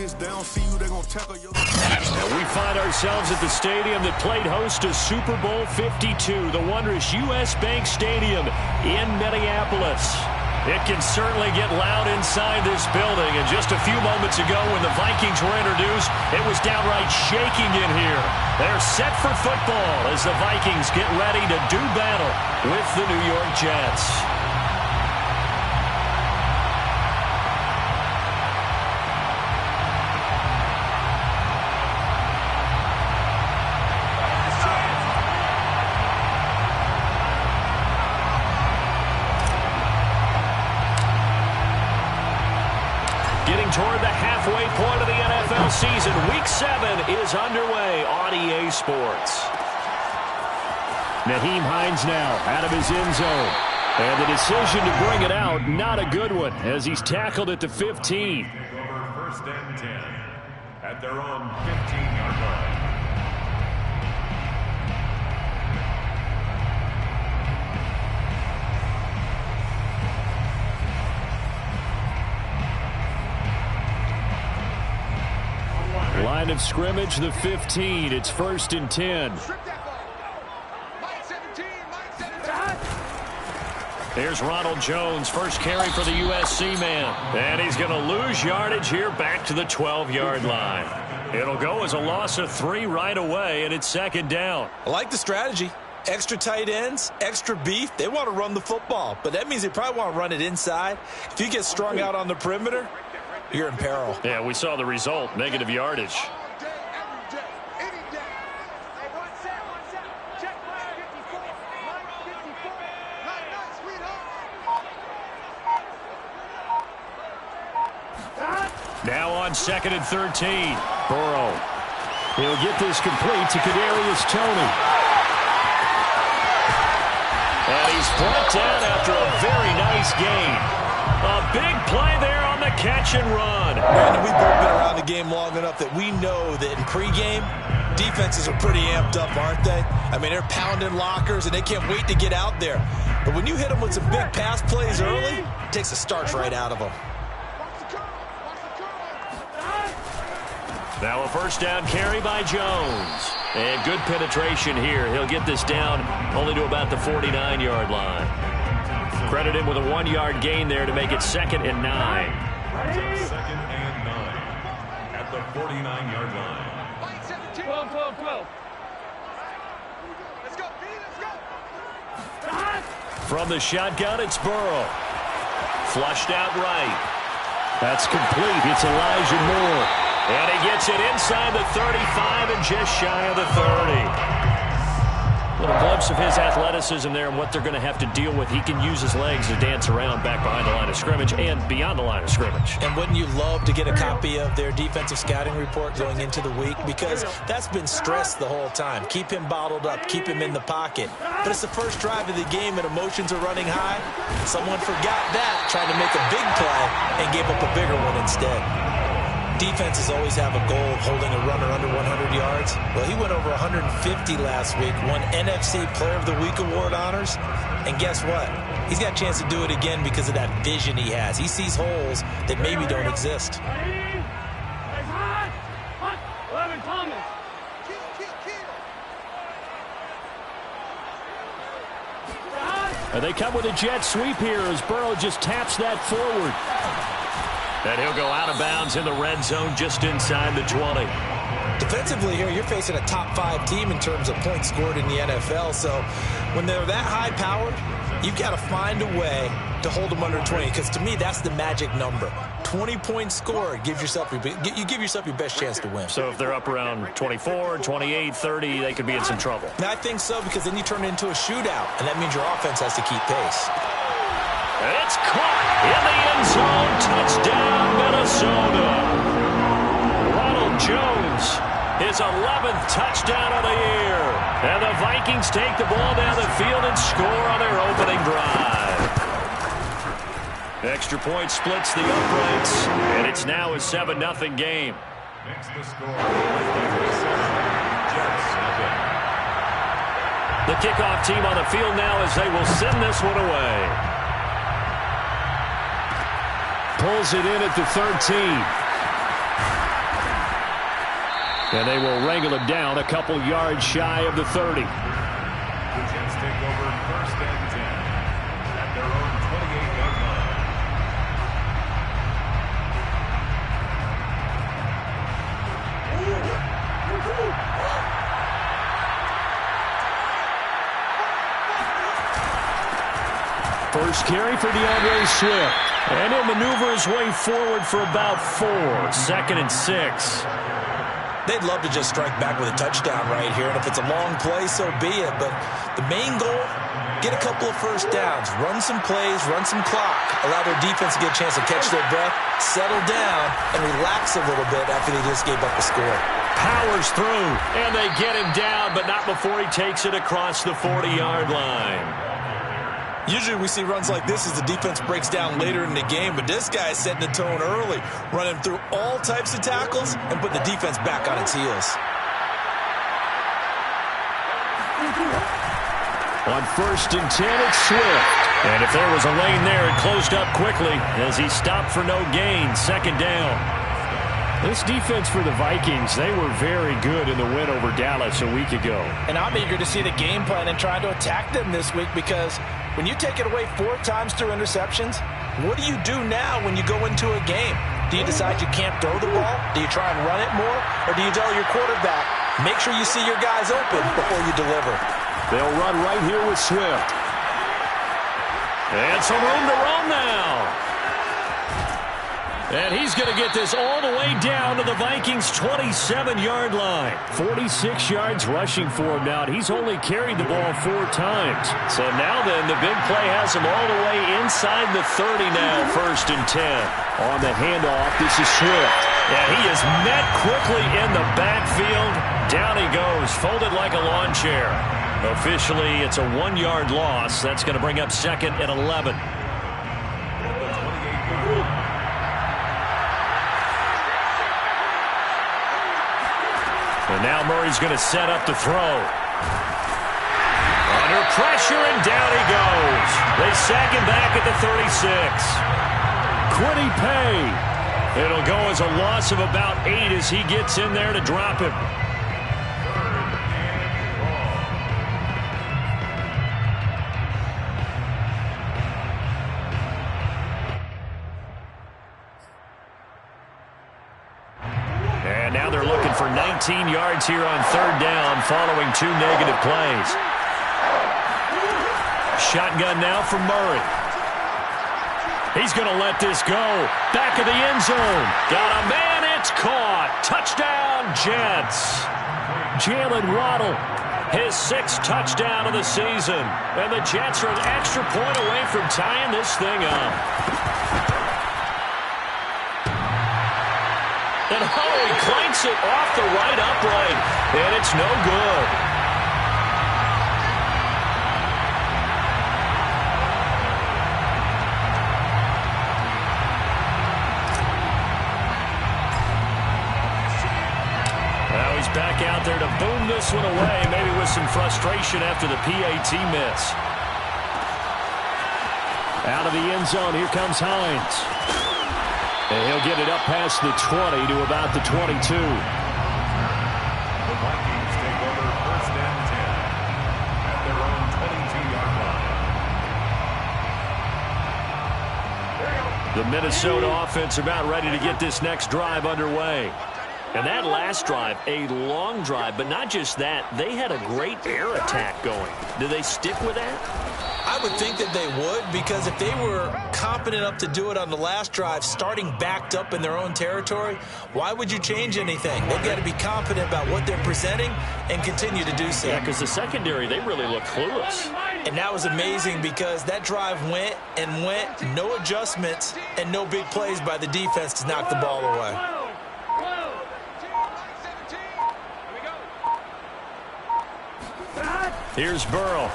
And we find ourselves at the stadium that played host to Super Bowl 52, the wondrous U.S. Bank Stadium in Minneapolis. It can certainly get loud inside this building. And just a few moments ago when the Vikings were introduced, it was downright shaking in here. They're set for football as the Vikings get ready to do battle with the New York Jets. Toward the halfway point of the NFL season. Week 7 is underway on EA Sports. Nyheim Hines now out of his end zone. And the decision to bring it out, not a good one, as he's tackled at the 15. First and 10 at their own 15-yard line. Line of scrimmage, the 15. It's 1st and 10. There's Ronald Jones, first carry for the USC man. And he's going to lose yardage here back to the 12-yard line. It'll go as a loss of 3 right away, and it's 2nd down. I like the strategy. Extra tight ends, extra beef. They want to run the football, but that means they probably want to run it inside. If you get strung out on the perimeter, you're in peril. Yeah, we saw the result, negative yardage. Now on 2nd and 13. Burrow. He'll get this complete to Kadarius Toney. And he's brought down after a very nice gain. A big play there on the catch and run. Brandon, we've both been around the game long enough that we know that in pregame, defenses are pretty amped up, aren't they? I mean, they're pounding lockers, and they can't wait to get out there. But when you hit them with some big pass plays early, it takes the starch right out of them. Now a first down carry by Jones. And good penetration here. He'll get this down only to about the 49-yard line. Credit him with a 1-yard gain there to make it 2nd and 9. 2nd and 9 at the 49-yard line. 12. Let's go, let's go. From the shotgun, it's Burrow. Flushed out right. That's complete. It's Elijah Moore. And he gets it inside the 35 and just shy of the 30. Little glimpse of his athleticism there and what they're going to have to deal with. He can use his legs to dance around back behind the line of scrimmage and beyond the line of scrimmage. And wouldn't you love to get a copy of their defensive scouting report going into the week? Because that's been stressed the whole time. Keep him bottled up. Keep him in the pocket. But it's the first drive of the game and emotions are running high. Someone forgot that, trying to make a big play, and gave up a bigger one instead. Defenses always have a goal of holding a runner under 100 yards. Well, he went over 150 last week, won NFC Player of the Week award honors. And guess what? He's got a chance to do it again because of that vision he has. He sees holes that maybe don't exist. And they come with a jet sweep here as Burrow just taps that forward. And he'll go out of bounds in the red zone just inside the 20. Defensively here, you're facing a top 5 team in terms of points scored in the NFL. So when they're that high-powered, you've got to find a way to hold them under 20. Because to me, that's the magic number. 20 points scored gives yourself you give yourself your best chance to win. So if they're up around 24, 28, 30, they could be in some trouble. And I think so, because then you turn it into a shootout, and that means your offense has to keep pace. And it's caught in the end zone. Touchdown, Minnesota. Ronald Jones, his 11th touchdown of the year. And the Vikings take the ball down the field and score on their opening drive. Extra point splits the uprights, and it's now a 7-0 game. Makes the score 57. Jets nothing. The kickoff team on the field now as they will send this one away. Pulls it in at the 13. And they will wrangle him down a couple yards shy of the 30. The Jets take over 1st and 10 at their own 28-yard line. First carry for DeAndre Swift. And he'll maneuver his way forward for about 4. 2nd and 6. They'd love to just strike back with a touchdown right here, and if it's a long play, so be it. But the main goal, get a couple of first downs, run some plays, run some clock, allow their defense to get a chance to catch their breath, settle down, and relax a little bit after they just gave up the score. Powers through, and they get him down, but not before he takes it across the 40-yard line. Usually we see runs like this as the defense breaks down later in the game, but this guy is setting the tone early, running through all types of tackles and putting the defense back on its heels. On 1st and 10, it's Swift. And if there was a lane there, it closed up quickly as he stopped for no gain. 2nd down. This defense for the Vikings, they were very good in the win over Dallas a week ago. And I'm eager to see the game plan and try to attack them this week, because when you take it away 4 times through interceptions, what do you do now when you go into a game? Do you decide you can't throw the ball? Do you try and run it more? Or do you tell your quarterback, make sure you see your guys open before you deliver? They'll run right here with Swift. And some room to run now. And he's going to get this all the way down to the Vikings' 27-yard line. 46 yards rushing for him now. He's only carried the ball 4 times. So now then, the big play has him all the way inside the 30 now, 1st and 10. On the handoff, this is Swift. And he is met quickly in the backfield. Down he goes, folded like a lawn chair. Officially, it's a 1-yard loss. That's going to bring up 2nd and 11. And now Murray's going to set up to throw. Under pressure, and down he goes. They sack him back at the 36. Quiddy Pay. It'll go as a loss of about 8 as he gets in there to drop him. Now they're looking for 19 yards here on 3rd down following 2 negative plays. Shotgun now from Murray. He's going to let this go. Back of the end zone. Got a man. It's caught. Touchdown, Jets. Jalen Waddle, his 6th touchdown of the season. And the Jets are an extra point away from tying this thing up. And he clanks it off the right upright, and it's no good. Now he's back out there to boom this one away, maybe with some frustration after the PAT miss. Out of the end zone, here comes Hines. And he'll get it up past the 20 to about the 22. The Vikings take over 1st and 10 at their own 22-yard line. The Minnesota offense about ready to get this next drive underway. And that last drive, a long drive, but not just that, they had a great air attack going. Do they stick with that? I would think that they would, because if they were competent enough to do it on the last drive, starting backed up in their own territory, why would you change anything? They've got to be confident about what they're presenting and continue to do so. Yeah, because the secondary, they really look clueless. And that was amazing, because that drive went and went, no adjustments, and no big plays by the defense to knock the ball away. Here's Burrow.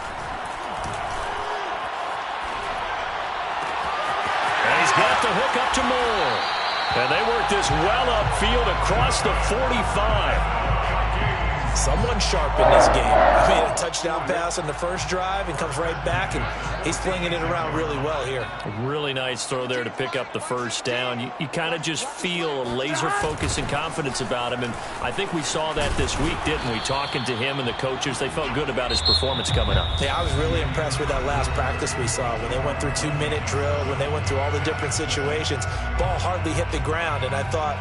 He's got the hook up to Moore. And they work this well upfield across the 45. someone sharp in this game. I mean, a touchdown pass on the first drive and comes right back, and he's flinging it around really well here. A really nice throw there to pick up the first down. You kind of just feel a laser focus and confidence about him, and I think we saw that this week, didn't we? Talking to him and the coaches, they felt good about his performance coming up. Yeah, I was really impressed with that last practice we saw when they went through 2-minute drill, when they went through all the different situations. Ball hardly hit the ground, and I thought,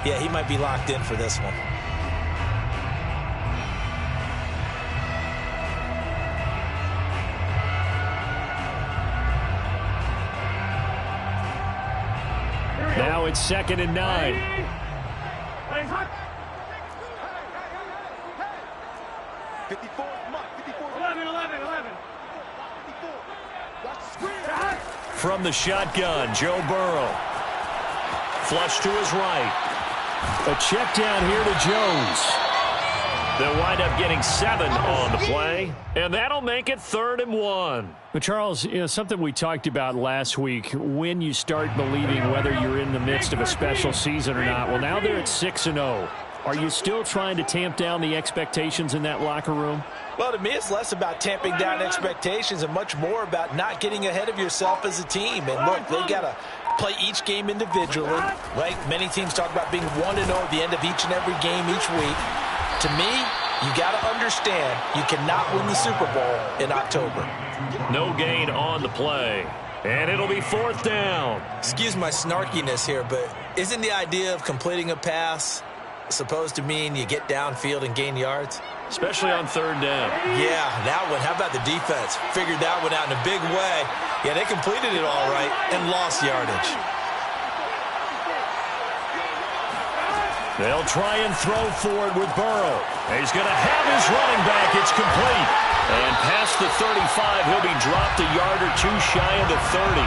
yeah, he might be locked in for this one. Now it's 2nd and 9. 54, 11. From the shotgun, Joe Burrow. Flush to his right. A check down here to Jones. They'll wind up getting 7 on the play, and that'll make it 3rd and 1. But Charles, something we talked about last week, when you start believing whether you're in the midst of a special season or not. Well, now they're at 6-0. Are you still trying to tamp down the expectations in that locker room? Well, to me, it's less about tamping down expectations and much more about not getting ahead of yourself as a team. And look, they got to play each game individually. Right? Many teams talk about being 1-0 at the end of each and every game each week. To me, you got to understand you cannot win the Super Bowl in October. No gain on the play. And it'll be 4th down. Excuse my snarkiness here, but isn't the idea of completing a pass supposed to mean you get downfield and gain yards? Especially on 3rd down. Yeah, that one. How about the defense? Figured that one out in a big way. Yeah, they completed it all right and lost yardage. They'll try and throw forward with Burrow. He's going to have his running back. It's complete. And past the 35, he'll be dropped a yard or two shy of the 30.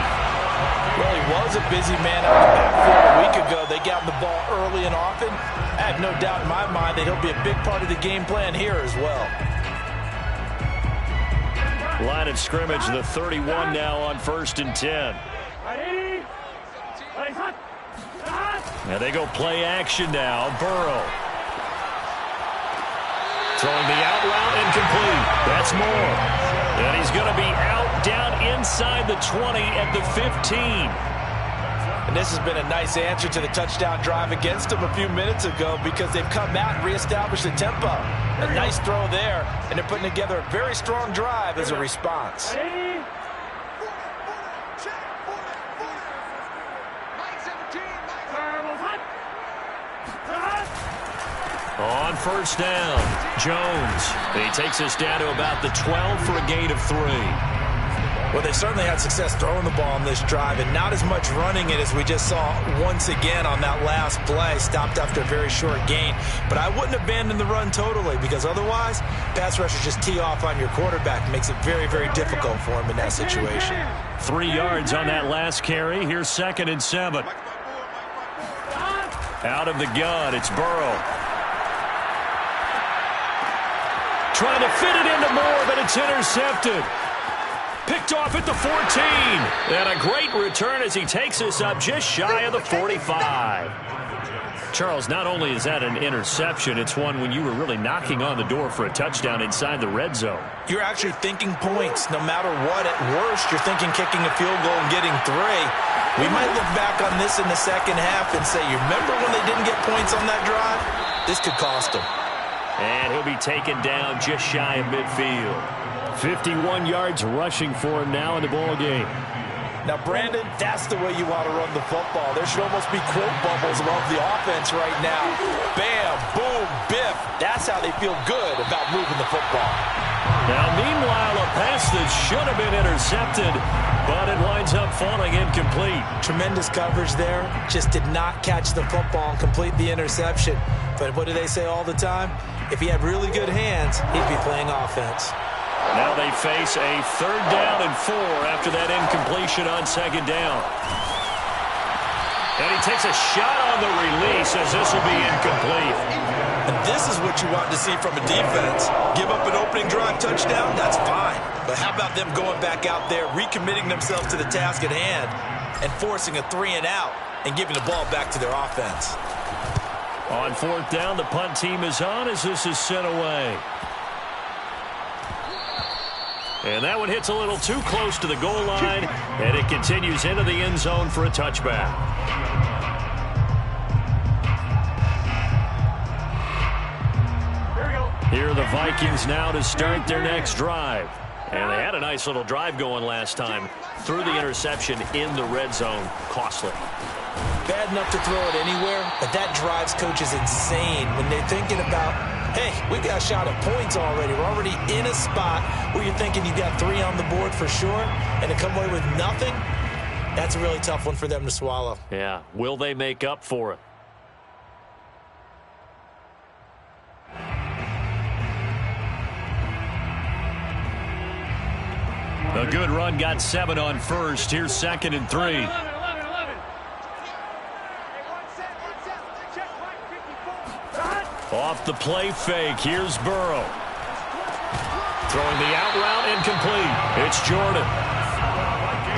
Well, he was a busy man out of the backfield a week ago. They got him the ball early and often. I have no doubt in my mind that he'll be a big part of the game plan here as well. Line of scrimmage, the 31 now on 1st and 10. Now they go play action now. Burrow. Throwing the out route incomplete. That's more. And he's going to be out down inside the 20 at the 15. And this has been a nice answer to the touchdown drive against them a few minutes ago because they've come out and reestablished the tempo. A nice throw there, and they're putting together a very strong drive as a response. On 1st down, Jones. He takes us down to about the 12 for a gain of 3. Well, they certainly had success throwing the ball on this drive and not as much running it as we just saw once again on that last play. Stopped after a very short gain. But I wouldn't abandon the run totally because otherwise, pass rushers just tee off on your quarterback. It makes it very, very difficult for him in that situation. 3 yards on that last carry. Here's 2nd and 7. Out of the gun, it's Burrow. Trying to fit it into Moore, but it's intercepted. Picked off at the 14. And a great return as he takes us up just shy of the 45. Charles, not only is that an interception, it's one when you were really knocking on the door for a touchdown inside the red zone. You're actually thinking points no matter what. At worst, you're thinking kicking a field goal and getting 3. We might look back on this in the second half and say, you remember when they didn't get points on that drive? This could cost them. And he'll be taken down just shy of midfield. 51 yards rushing for him now in the ball game. Now, Brandon, that's the way you want to run the football. There should almost be quote bubbles above the offense right now. Bam, boom, biff. That's how they feel good about moving the football. Now, meanwhile, a pass that should have been intercepted, but it winds up falling incomplete. Tremendous coverage there. Just did not catch the football and complete the interception. But what do they say all the time? If he had really good hands, he'd be playing offense. Now they face a 3rd down and 4 after that incompletion on 2nd down. And he takes a shot on the release as this will be incomplete. And this is what you want to see from a defense. Give up an opening drive touchdown, that's fine. But how about them going back out there, recommitting themselves to the task at hand, and forcing a 3 and out, and giving the ball back to their offense? On fourth down, the punt team is on as this is sent away. And that one hits a little too close to the goal line, and it continues into the end zone for a touchback. Here are the Vikings now to start their next drive. And they had a nice little drive going last time. Threw the interception in the red zone. Costly. Bad enough to throw it anywhere, but that drives coaches insane when they're thinking about, hey, we've got a shot at points already. We're already in a spot where you're thinking you've got 3 on the board for sure, and to come away with nothing, that's a really tough one for them to swallow. Yeah. Will they make up for it? A good run got 7 on first. Here's 2nd and 3. Off the play fake. Here's Burrow. Throwing the out route incomplete. It's Jordan.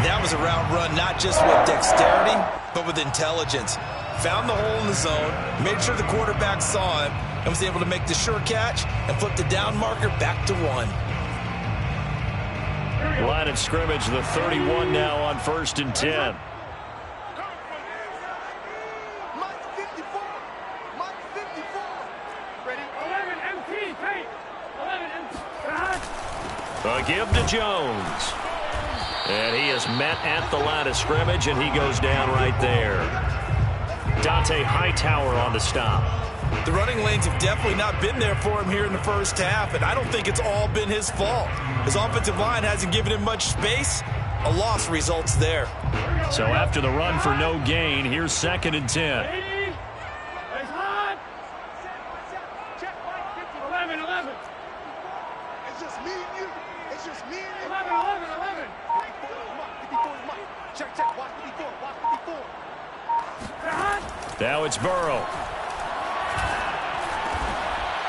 That was a route run not just with dexterity, but with intelligence. Found the hole in the zone, made sure the quarterback saw him, and was able to make the sure catch and flip the down marker back to 1. Line of scrimmage, the 31 now on 1st and 10. A give to Jones. And he is met at the line of scrimmage, and he goes down right there. Dante Hightower on the stop. The running lanes have definitely not been there for him here in the first half, and I don't think it's all been his fault. His offensive line hasn't given him much space. A loss results there. So after the run for no gain, here's 2nd and 10. Now it's Burrow.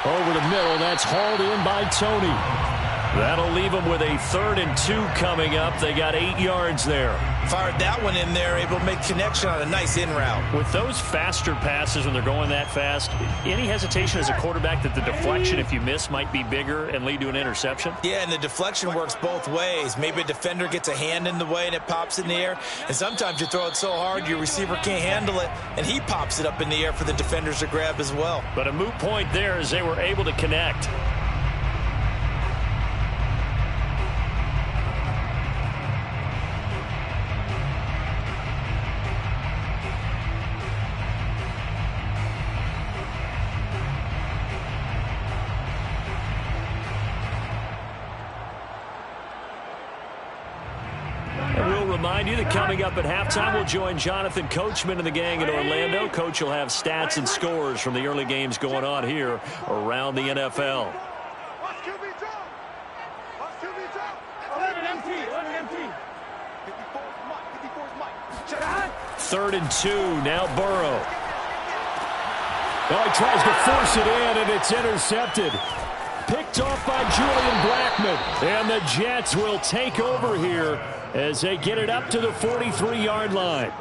Over the middle, that's hauled in by Tony. That'll leave them with a 3rd and 2 coming up. They got 8 yards there. Fired that one in there, able to make connection on a nice in route. With those faster passes when they're going that fast, any hesitation as a quarterback that the deflection, if you miss, might be bigger and lead to an interception? Yeah, and the deflection works both ways. Maybe a defender gets a hand in the way and it pops in the air. And sometimes you throw it so hard your receiver can't handle it, and he pops it up in the air for the defenders to grab as well. But a moot point there as they were able to connect. Remind you that coming up at halftime, we'll join Jonathan Coachman and the gang in Orlando. Coach will have stats and scores from the early games going on here around the NFL. 3rd and 2, now Burrow. Oh, he tries to force it in, and it's intercepted. Picked off by Julian Blackman. And the Jets will take over here as they get it up to the 43-yard line.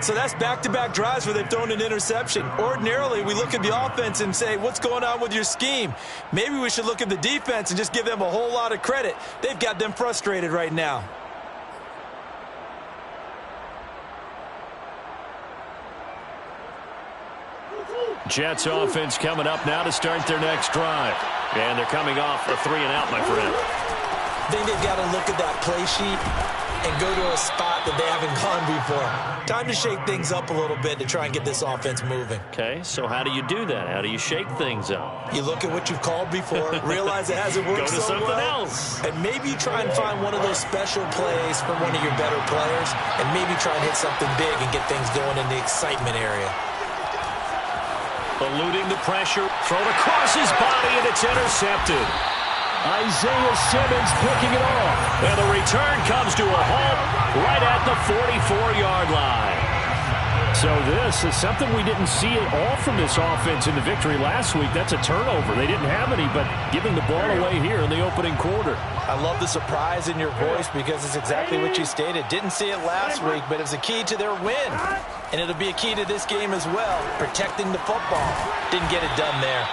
So that's back-to-back drives where they've thrown an interception. Ordinarily, we look at the offense and say, what's going on with your scheme? Maybe we should look at the defense and just give them a whole lot of credit. They've got them frustrated right now. Jets offense coming up now to start their next drive. And they're coming off a 3-and-out, my friend. I think they've got to look at that play sheet and go to a spot that they haven't gone before. Time to shake things up a little bit to try and get this offense moving. Okay, so how do you do that? How do you shake things up? You look at what you've called before, realize it hasn't worked so well. Go to something else. And maybe you try and find one of those special plays from one of your better players, and maybe try and hit something big and get things going in the excitement area. Eluding the pressure, thrown across his body, and it's intercepted. Isaiah Simmons picking it off. And the return comes to a halt right at the 44-yard line. So this is something we didn't see at all from this offense in the victory last week. That's a turnover. They didn't have any, but giving the ball away here in the opening quarter. I love the surprise in your voice because it's exactly what you stated. Didn't see it last week, but it was a key to their win. And it'll be a key to this game as well, protecting the football. Didn't get it done there.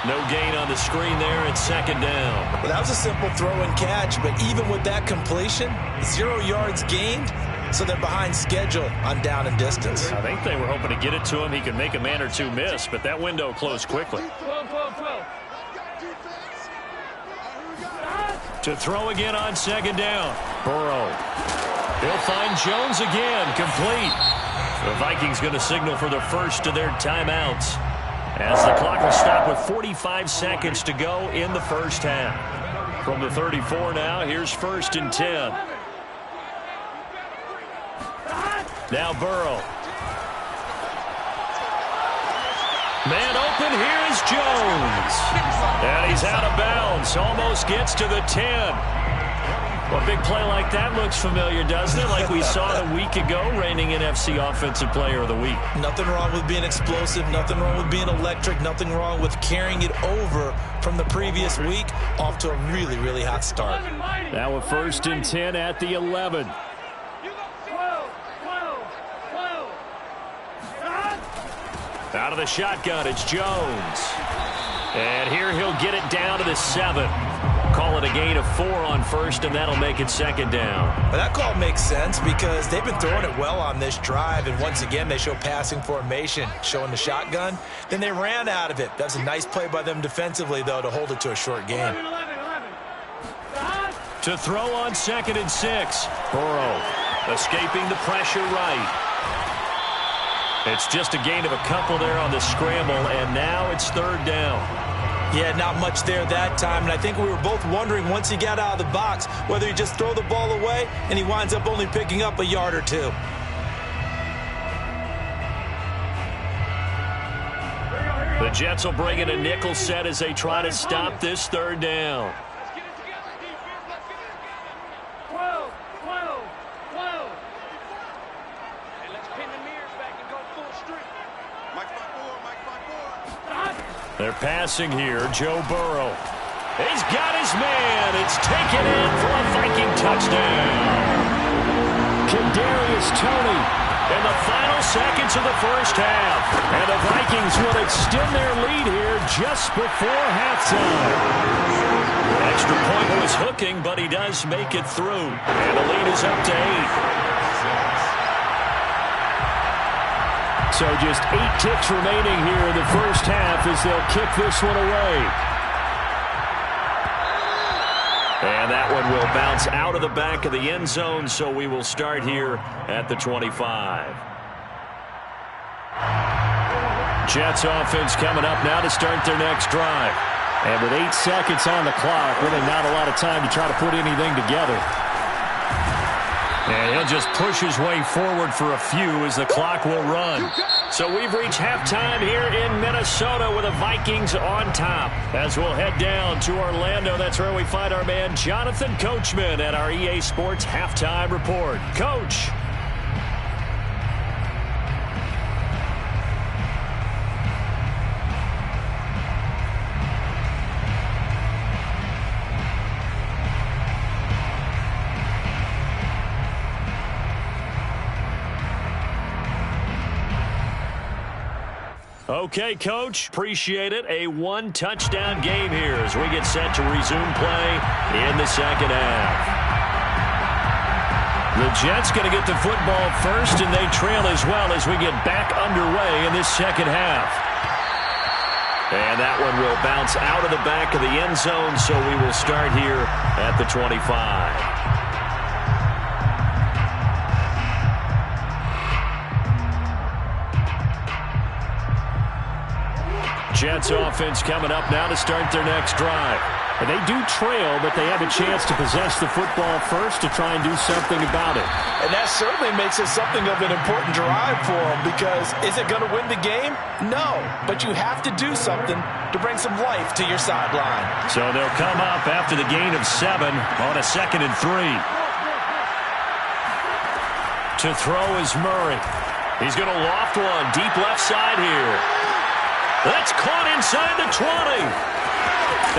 No gain on the screen there at second down. Well, that was a simple throw and catch, but even with that completion, 0 yards gained. So they're behind schedule on down and distance. I think they were hoping to get it to him. He could make a man or two miss, but that window closed quickly. 12. To throw again on second down. Burrow. He'll find Jones again. Complete. The Vikings going to signal for the first of their timeouts, as the clock will stop with 45 seconds to go in the first half. From the 34 now, here's 1st and 10. Now Burrow. Man open, here's Jones. And he's out of bounds. Almost gets to the 10. Well, a big play like that looks familiar, doesn't it? Like we saw it a week ago, reigning NFC Offensive Player of the Week. Nothing wrong with being explosive. Nothing wrong with being electric. Nothing wrong with carrying it over from the previous week off to a really, really hot start. Now a 1st and 10 at the 11. Out of the shotgun, it's Jones. And here he'll get it down to the 7. Call it a gain of 4 on 1st, and that'll make it 2nd down. Well, that call makes sense because they've been throwing it well on this drive, and once again they show passing formation, showing the shotgun. Then they ran out of it. That's a nice play by them defensively, though, to hold it to a short gain. To throw on 2nd and 6. Burrow escaping the pressure right. It's just a gain of a couple there on the scramble, and now it's 3rd down. Yeah, not much there that time, and I think we were both wondering once he got out of the box whether he just throw the ball away, and he winds up only picking up a yard or two. The Jets will bring in a nickel set as they try to stop this 3rd down. They're passing here. Joe Burrow. He's got his man. It's taken in for a Viking touchdown. Kadarius Toney in the final seconds of the first half. And the Vikings will extend their lead here just before halftime. Extra point was hooking, but he does make it through. And the lead is up to 8. So just 8 ticks remaining here in the first half as they'll kick this one away. And that one will bounce out of the back of the end zone, so we will start here at the 25. Jets offense coming up now to start their next drive. And with 8 seconds on the clock, really not a lot of time to try to put anything together. And he'll just push his way forward for a few as the clock will run. So we've reached halftime here in Minnesota with the Vikings on top. As we'll head down to Orlando, that's where we find our man Jonathan Coachman at our EA Sports Halftime Report. Coach. Okay, Coach, appreciate it. A 1-touchdown game here as we get set to resume play in the second half. The Jets going to get the football first, and they trail as well as we get back underway in this second half. And that one will bounce out of the back of the end zone, so we will start here at the 25. Jets offense coming up now to start their next drive. And they do trail, but they have a chance to possess the football first to try and do something about it. And that certainly makes it something of an important drive for them, because is it going to win the game? No, but you have to do something to bring some life to your sideline. So they'll come up after the gain of 7 on a 2nd and 3. To throw is Murray. He's going to loft one deep left side here. That's caught inside the 20.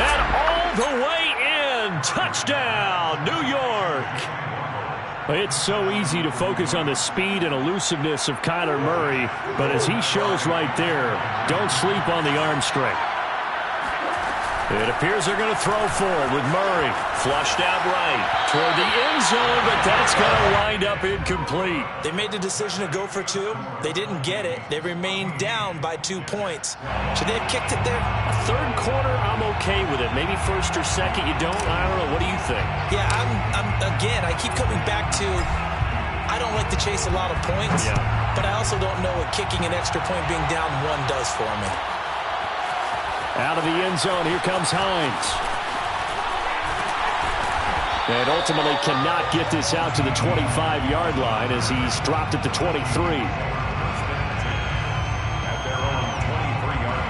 And all the way in. Touchdown, New York. It's so easy to focus on the speed and elusiveness of Kyler Murray, but as he shows right there, don't sleep on the arm strength. It appears they're going to throw forward with Murray. Flushed out right toward the end zone, but that's going to wind up incomplete. They made the decision to go for 2. They didn't get it. They remained down by 2 points. Should they have kicked it there? Third quarter, I'm okay with it. Maybe first or second, you don't. I don't know. What do you think? Yeah, again, I keep coming back to I don't like to chase a lot of points, but I also don't know what kicking an extra point being down 1 does for me. Out of the end zone, here comes Hines. And ultimately cannot get this out to the 25-yard line as he's dropped at the 23. At their own 23-yard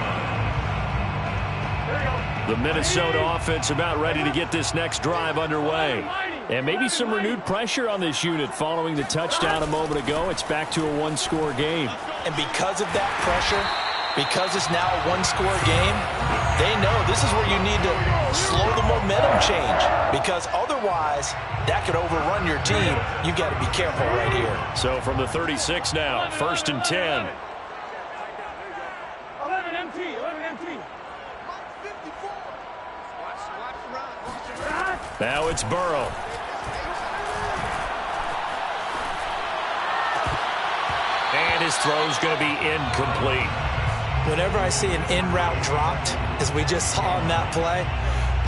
line. The Minnesota offense about ready to get this next drive underway. And maybe some renewed pressure on this unit following the touchdown a moment ago. It's back to a 1-score game. And because of that pressure, because it's now a 1-score game, they know this is where you need to slow the momentum change, because otherwise that could overrun your team. You've got to be careful right here. So from the 36 now, 1st and 10. 11 MT, 11 MT. Now it's Burrow. And his throw's going to be incomplete. Whenever I see an in route dropped, as we just saw in that play,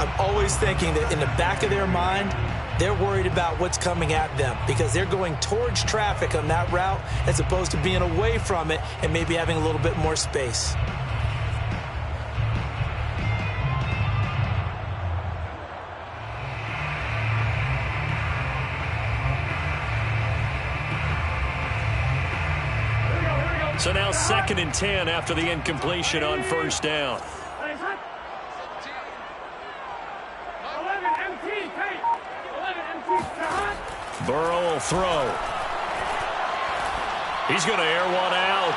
I'm always thinking that in the back of their mind, they're worried about what's coming at them because they're going towards traffic on that route as opposed to being away from it and maybe having a little bit more space. So now 2nd and 10 after the incompletion on 1st down. Burrow will throw. He's going to air one out.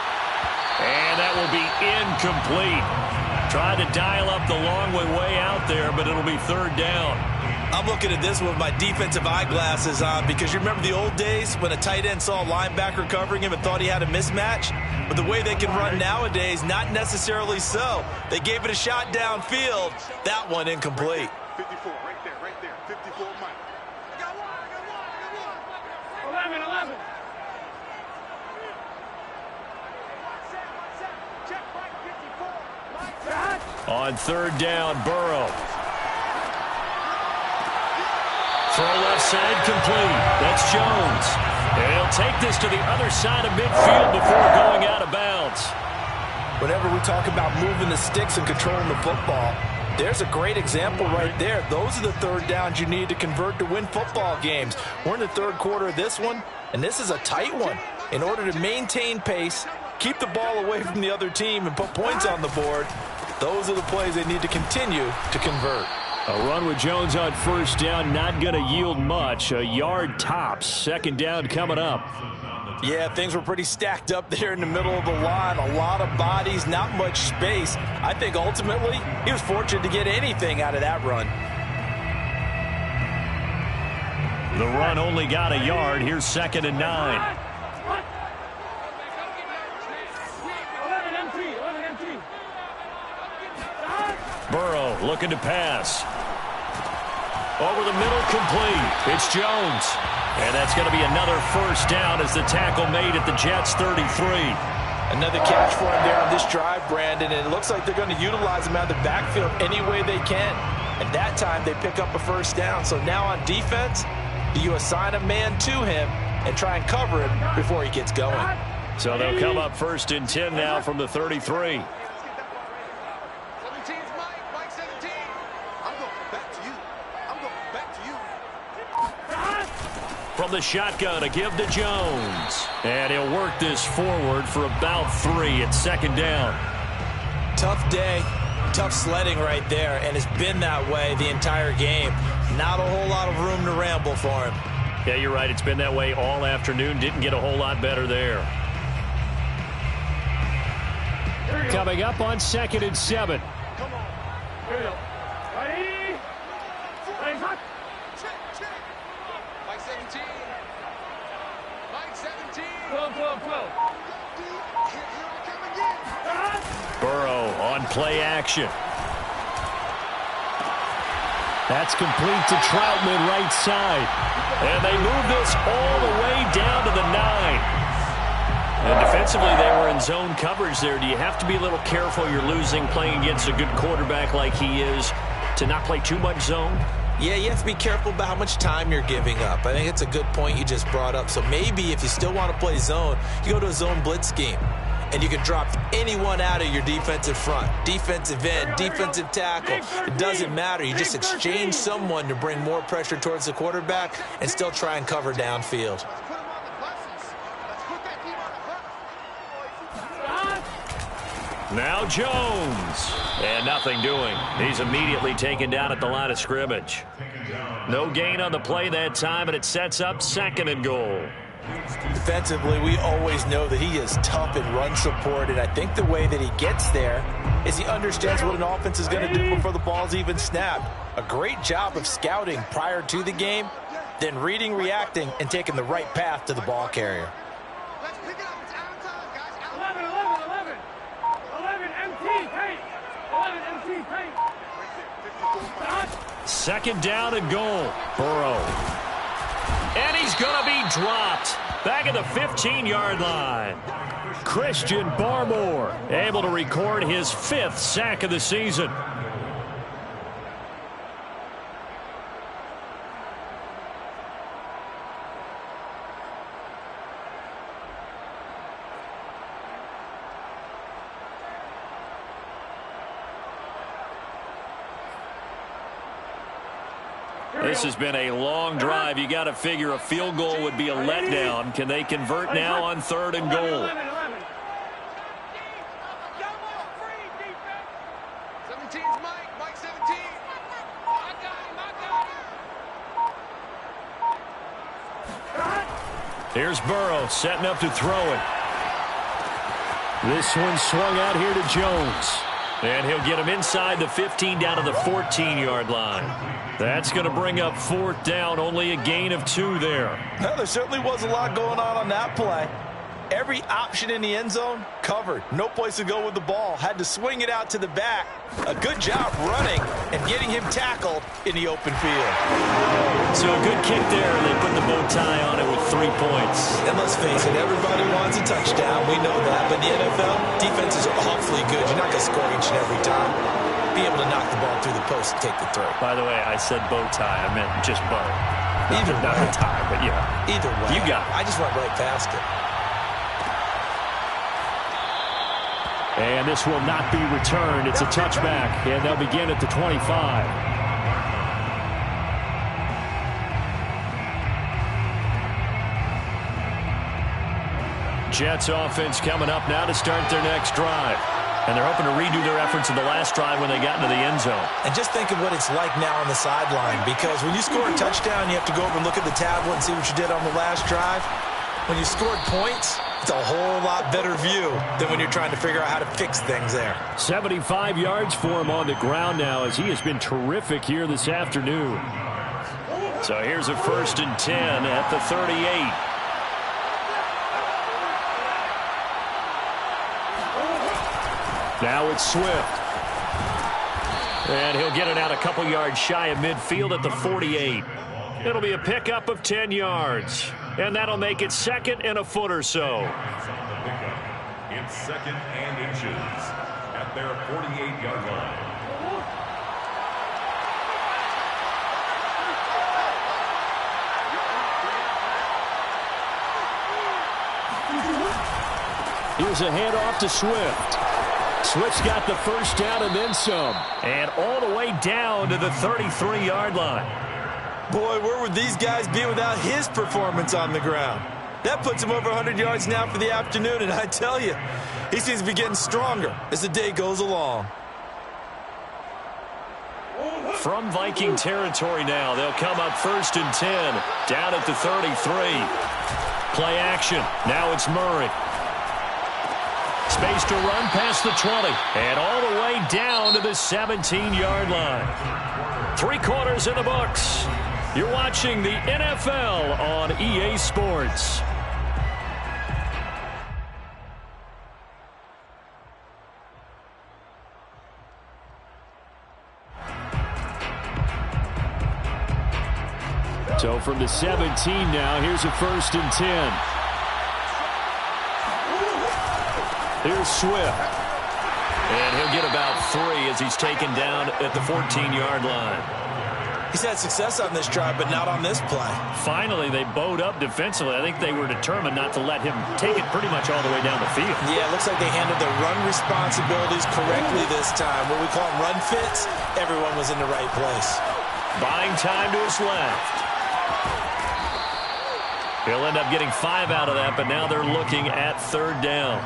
And that will be incomplete. Tried to dial up the long way out there, but it'll be 3rd down. I'm looking at this with my defensive eyeglasses on because you remember the old days when a tight end saw a linebacker covering him and thought he had a mismatch? But the way they can run nowadays, not necessarily so. They gave it a shot downfield. That one incomplete. 54, right there. 54, Mike. I got one. 11. Check Mike, 54. On 3rd down, Burrow. Throw left side complete. That's Jones. And he'll take this to the other side of midfield before going out of bounds. Whenever we talk about moving the sticks and controlling the football, there's a great example right there. Those are the 3rd downs you need to convert to win football games. We're in the 3rd quarter of this one, and this is a tight one. In order to maintain pace, keep the ball away from the other team, and put points on the board, those are the plays they need to continue to convert. A run with Jones on 1st down, not going to yield much. A yard tops. 2nd down coming up. Yeah, things were pretty stacked up there in the middle of the line. A lot of bodies, not much space. I think ultimately he was fortunate to get anything out of that run. The run only got a yard. Here's 2nd and 9. Burrow looking to pass. Over the middle, complete. It's Jones. And that's going to be another 1st down as the tackle made at the Jets' 33. Another catch for him there on this drive, Brandon, and it looks like they're going to utilize him out of the backfield any way they can. And that time they pick up a 1st down. So now on defense, do you assign a man to him and try and cover him before he gets going? So they'll come up 1st and 10 now from the 33. From the shotgun, a give to Jones. And he'll work this forward for about 3 at 2nd down. Tough day, tough sledding right there, and it's been that way the entire game. Not a whole lot of room to ramble for him. Yeah, you're right. It's been that way all afternoon. Didn't get a whole lot better there. Coming up on 2nd and 7. Come on. Ready? Mike 17. Mike 17. 12. Burrow on play action. That's complete to Troutman right side. And they move this all the way down to the 9. And defensively, they were in zone coverage there. Do you have to be a little careful? You're losing playing against a good quarterback like he is to not play too much zone? Yeah, you have to be careful about how much time you're giving up. I think it's a good point you just brought up. So maybe if you still want to play zone, you go to a zone blitz scheme. And you can drop anyone out of your defensive front. Defensive end, defensive tackle. It doesn't matter. You just exchange someone to bring more pressure towards the quarterback and still try and cover downfield. Now Jones. And nothing doing. He's immediately taken down at the line of scrimmage. No gain on the play that time, and it sets up 2nd and goal. Defensively, we always know that he is tough in run support, and I think the way that he gets there is he understands what an offense is going to do before the ball's even snapped. A great job of scouting prior to the game, then reading, reacting, and taking the right path to the ball carrier. Let's pick it up. It's out of time, guys. 11 MT paint. 11 MT paint. 2nd down and goal. Burrow. And he's going to be dropped back at the 15-yard line. Christian Barmore able to record his 5th sack of the season. This has been a long drive. You got to figure a field goal would be a letdown. Can they convert now on 3rd and goal? 17's Mike. Mike 17. I got him. Here's Burrow setting up to throw it. This one swung out here to Jones. And he'll get him inside the 15 down to the 14-yard line. That's going to bring up 4th down, only a gain of 2 there. Well, there certainly was a lot going on that play. Every option in the end zone covered. No place to go with the ball. Had to swing it out to the back. A good job running and getting him tackled in the open field. So a good kick there. They put the bow tie on it with 3 points. And let's face it, everybody wants a touchdown. We know that. But in the NFL, defenses are awfully good. You're not going to score each and every time. Be able to knock the ball through the post and take the throw. By the way, I said bow tie. I meant just bow. Either not way. a tie, but yeah. Either way. You got it. I just went right past it. And this will not be returned. It's a touchback, and they'll begin at the 25. Jets offense coming up now to start their next drive. And they're hoping to redo their efforts in the last drive when they got into the end zone. And just think of what it's like now on the sideline, because when you score a touchdown, you have to go over and look at the tablet and see what you did on the last drive. When you scored points, it's a whole lot better view than when you're trying to figure out how to fix things there. 75 yards for him on the ground now, as he has been terrific here this afternoon. So here's a 1st and 10 at the 38. Now it's Swift. And he'll get it out a couple yards shy of midfield at the 48. It'll be a pickup of 10 yards. And that'll make it 2nd and a foot or so. It's 2nd and inches at their 48-yard line. Here's a handoff to Swift. Swift's got the 1st down and then some. And all the way down to the 33-yard line. Boy, where would these guys be without his performance on the ground? That puts him over 100 yards now for the afternoon, and I tell you, he seems to be getting stronger as the day goes along. From Viking territory now, they'll come up 1st and 10, down at the 33. Play action. Now it's Murray. space to run past the 20 and all the way down to the 17-yard line. 3 quarters in the books. You're watching the NFL on EA Sports. So from the 17 now, here's a 1st and 10. Here's Swift. And he'll get about 3 as he's taken down at the 14-yard line. He's had success on this drive, but not on this play. Finally, they bowed up defensively. I think they were determined not to let him take it pretty much all the way down the field. Yeah, it looks like they handled their run responsibilities correctly this time. What we call them run fits, everyone was in the right place. Buying time to his left. He'll end up getting 5 out of that, but now they're looking at 3rd down.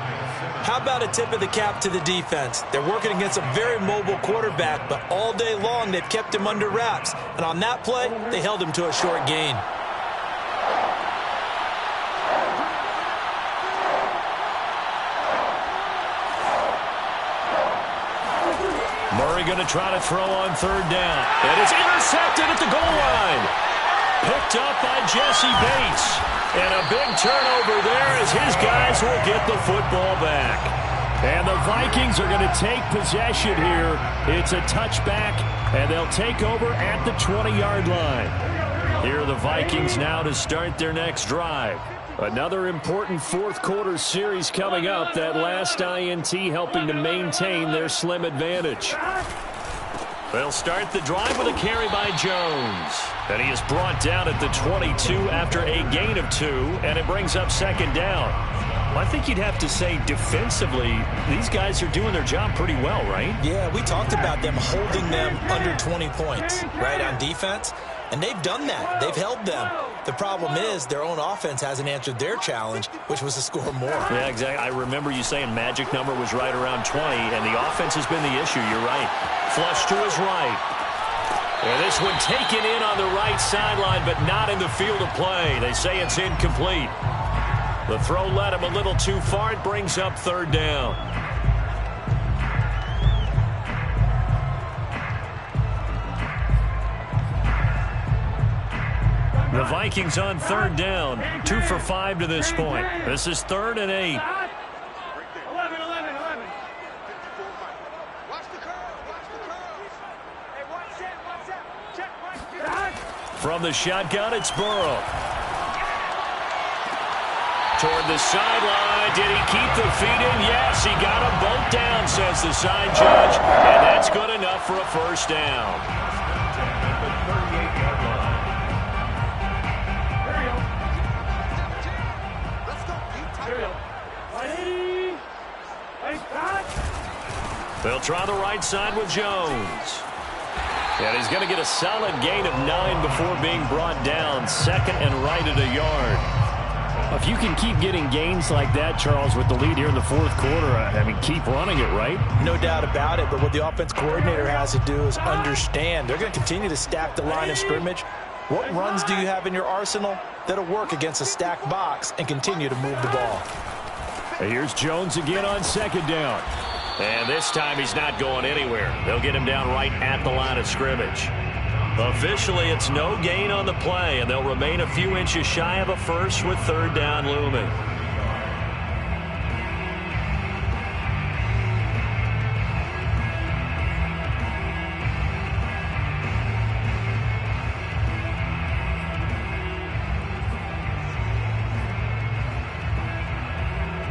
How about a tip of the cap to the defense? They're working against a very mobile quarterback, but all day long they've kept him under wraps. And on that play, they held him to a short gain. Murray going to try to throw on 3rd down. And it's intercepted at the goal line. Picked up by Jesse Bates. And a big turnover there as his guys will get the football back. And the Vikings are going to take possession here. It's a touchback, and they'll take over at the 20-yard line. Here are the Vikings now to start their next drive. Another important 4th quarter series coming up. That last INT helping to maintain their slim advantage. They'll start the drive with a carry by Jones. And he is brought down at the 22 after a gain of 2, and it brings up 2nd down. Well, I think you'd have to say defensively, these guys are doing their job pretty well, right? Yeah, we talked about them holding them under 20 points, right, on defense. And they've done that. They've held them. The problem is their own offense hasn't answered their challenge, which was to score more. Yeah, exactly. I remember you saying magic number was right around 20, and the offense has been the issue. You're right. Flush to his right. And this one taken in on the right sideline, but not in the field of play. They say it's incomplete. The throw led him a little too far. It brings up 3rd down. The Vikings on 3rd down. 2 for 5 to this point. This is 3rd and 8. From the shotgun, it's Burrow. Toward the sideline. Did he keep the feet in? Yes, he got them both down, says the side judge. And that's good enough for a 1st down. They'll try the right side with Jones. And he's going to get a solid gain of 9 before being brought down. 2nd and right at a yard. If you can keep getting gains like that, Charles, with the lead here in the 4th quarter, I mean, keep running it, right? No doubt about it, but what the offense coordinator has to do is understand. They're going to continue to stack the line of scrimmage. What runs do you have in your arsenal that'll work against a stacked box and continue to move the ball? And here's Jones again on 2nd down. And this time he's not going anywhere. They'll get him down right at the line of scrimmage. Officially, it's no gain on the play, and they'll remain a few inches shy of a 1st with 3rd down looming.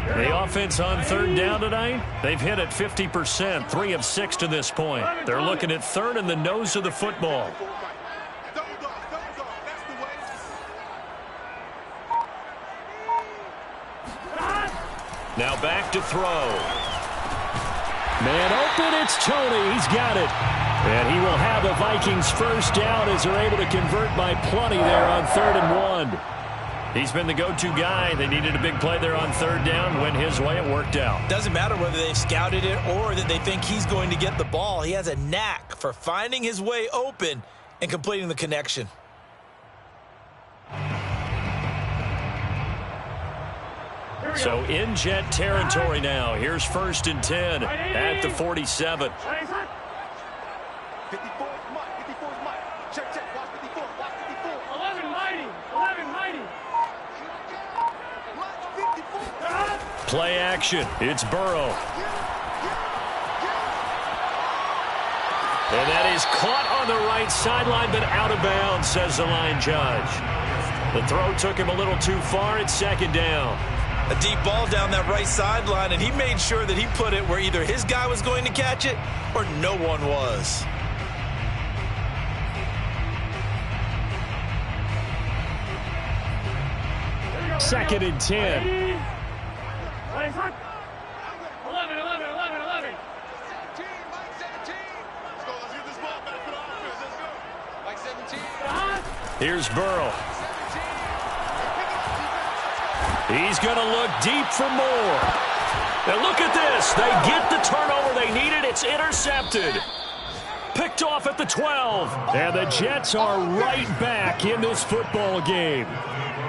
The offense on 3rd down tonight, they've hit at 50%, 3 of 6 to this point. They're looking at 3rd in the nose of the football. Now back to throw. Man open, it's Tony. He's got it. And he will have the Vikings 1st down as they're able to convert by plenty there on 3rd and 1. He's been the go-to guy. They needed a big play there on 3rd down. Went his way. It worked out. Doesn't matter whether they've scouted it or that they think he's going to get the ball. He has a knack for finding his way open and completing the connection. So in Jet territory now. Here's 1st and 10 at the 47. 54 is Mike. 54 is Mike. Check, check. Watch 54. Watch 54. 11 mighty. 11 mighty. Watch 54. Play action. It's Burrow. And that is caught on the right sideline, but out of bounds, says the line judge. The throw took him a little too far. It's 2nd down. A deep ball down that right sideline, and he made sure that he put it where either his guy was going to catch it or no one was. Second and 10. 11, 11, 11, 11. 17, Mike 17. Let's go. Let's get this ball back for the offense. Let's go. Mike 17. Here's Burrow. 17. He's going to look deep for more. And look at this. They get the turnover they needed. It's intercepted. Picked off at the 12. And the Jets are right back in this football game.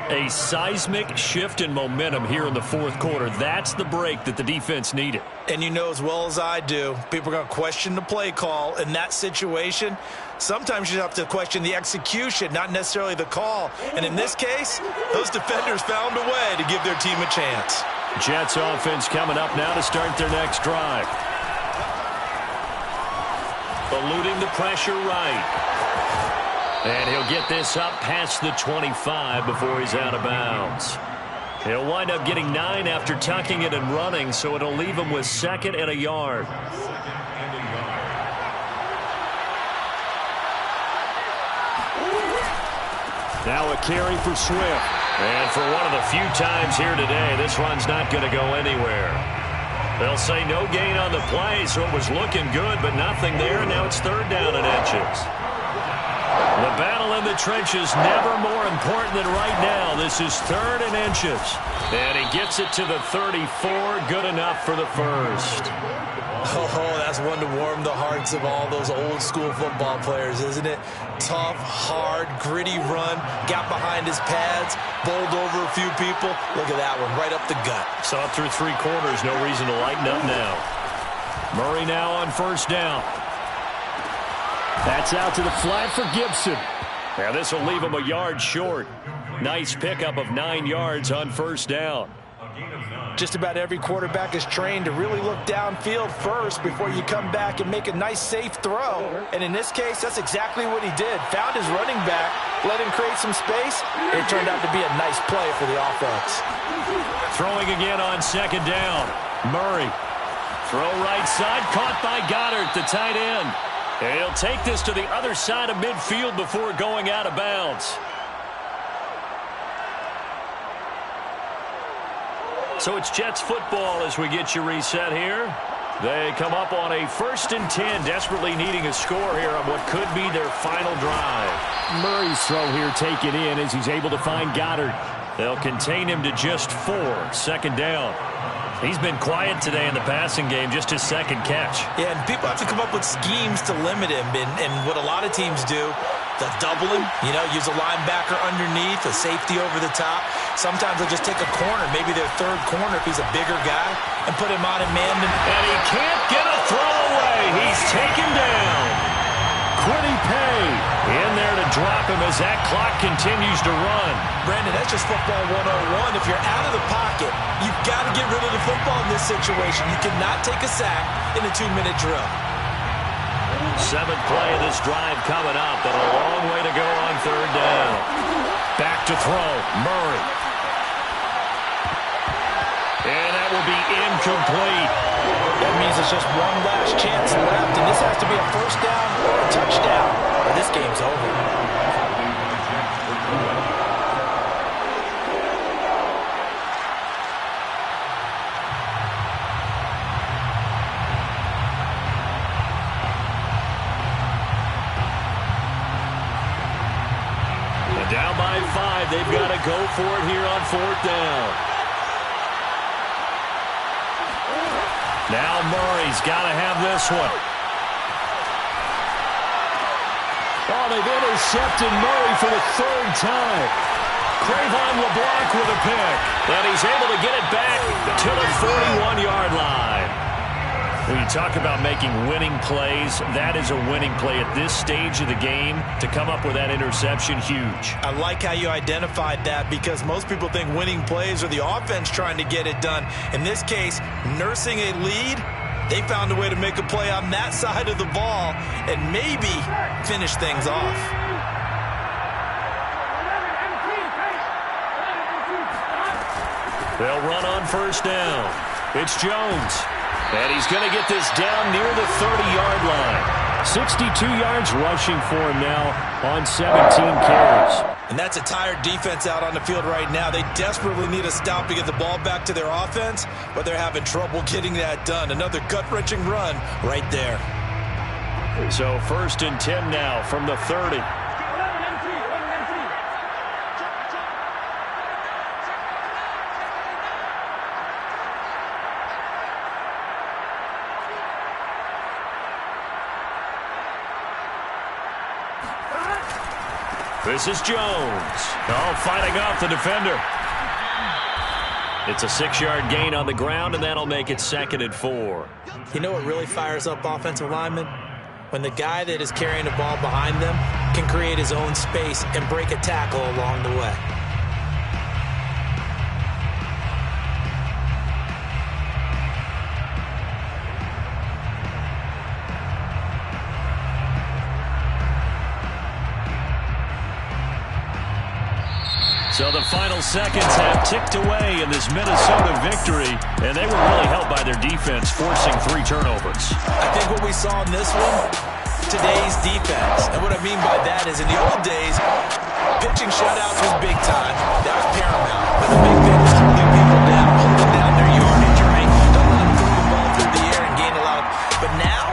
A seismic shift in momentum here in the 4th quarter. That's the break that the defense needed. And you know as well as I do, people are going to question the play call in that situation. Sometimes you have to question the execution, not necessarily the call. And in this case, those defenders found a way to give their team a chance. Jets offense coming up now to start their next drive. Eluding the pressure right. And he'll get this up past the 25 before he's out of bounds. He'll wind up getting 9 after tucking it and running, so it'll leave him with 2nd and a yard. Now a carry for Swift. And for one of the few times here today, this run's not going to go anywhere. They'll say no gain on the play, so it was looking good, but nothing there, and now it's 3rd down and inches. The battle in the trenches never more important than right now. This is 3rd and inches. And he gets it to the 34. Good enough for the first. Oh, that's one to warm the hearts of all those old school football players, isn't it? Tough, hard, gritty run. Got behind his pads, bowled over a few people. Look at that one, right up the gut. Saw it through 3 quarters. No reason to lighten up now. Murray now on 1st down. That's out to the flat for Gibson. Now this will leave him a yard short. Nice pickup of 9 yards on 1st down. Just about every quarterback is trained to really look downfield first before you come back and make a nice, safe throw. And in this case, that's exactly what he did. Found his running back, let him create some space. It turned out to be a nice play for the offense. Throwing again on 2nd down. Murray. Throw right side, caught by Goddard, the tight end. And he'll take this to the other side of midfield before going out of bounds. So it's Jets football as we get you reset here. They come up on a 1st and 10, desperately needing a score here on what could be their final drive. Murray's throw here taken in as he's able to find Goddard. They'll contain him to just 4, 2nd down. He's been quiet today in the passing game, just his 2nd catch. Yeah, and people have to come up with schemes to limit him. And what a lot of teams do, they'll double him, use a linebacker underneath, a safety over the top. Sometimes they'll just take a corner, maybe their 3rd corner if he's a bigger guy, and put him on a man. And he can't get a throw away. He's taken down. Quiddy Pay in there to drop him as that clock continues to run. Brandon, that's just football 101. If you're out of the pocket, you've got to get rid of the football in this situation. You cannot take a sack in a 2-minute drill. 7th play of this drive coming up, but a long way to go on 3rd down. Back to throw, Murray. And that will be incomplete. That means it's just one last chance left, and this has to be a 1st down or a touchdown, or this game's over. And down by 5, they've got to go for it here on 4th down. Now Murray's got to have this one. Oh, they've intercepted Murray for the 3rd time. Cravon LeBlanc with a pick. And he's able to get it back to the 41-yard line. When you talk about making winning plays, that is a winning play at this stage of the game. To come up with that interception, huge. I like how you identified that because most people think winning plays are the offense trying to get it done. In this case, nursing a lead, they found a way to make a play on that side of the ball and maybe finish things off. They'll run on first down. It's Jones. And he's going to get this down near the 30-yard line. 62 yards rushing for him now on 17 carries. And that's a tired defense out on the field right now. They desperately need a stop to get the ball back to their offense, but they're having trouble getting that done. Another gut-wrenching run right there. So 1st and 10 now from the 30. This is Jones. Oh, fighting off the defender. It's a 6-yard gain on the ground, and that'll make it 2nd and 4. You know what really fires up offensive linemen? When the guy that is carrying the ball behind them can create his own space and break a tackle along the way. So the final seconds have ticked away in this Minnesota victory, and they were really helped by their defense, forcing 3 turnovers. I think what we saw in this one, today's defense. And what I mean by that is in the old days, pitching shutouts was big time. That was paramount. But the big thing was holding people down, holding down their yardage, right? Don't let them throw the ball through the air and gain a lot. But now,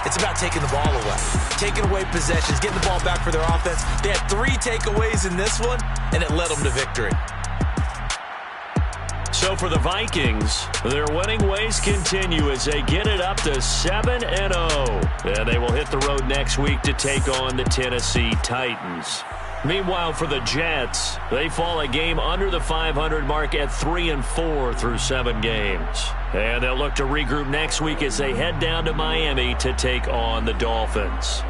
it's about taking the ball away. Taking away possessions, getting the ball back for their offense. They had 3 takeaways in this one, and it led them to victory. So for the Vikings, their winning ways continue as they get it up to 7-0. And they will hit the road next week to take on the Tennessee Titans. Meanwhile, for the Jets, they fall a game under the 500 mark at 3-4 through 7 games. And they'll look to regroup next week as they head down to Miami to take on the Dolphins.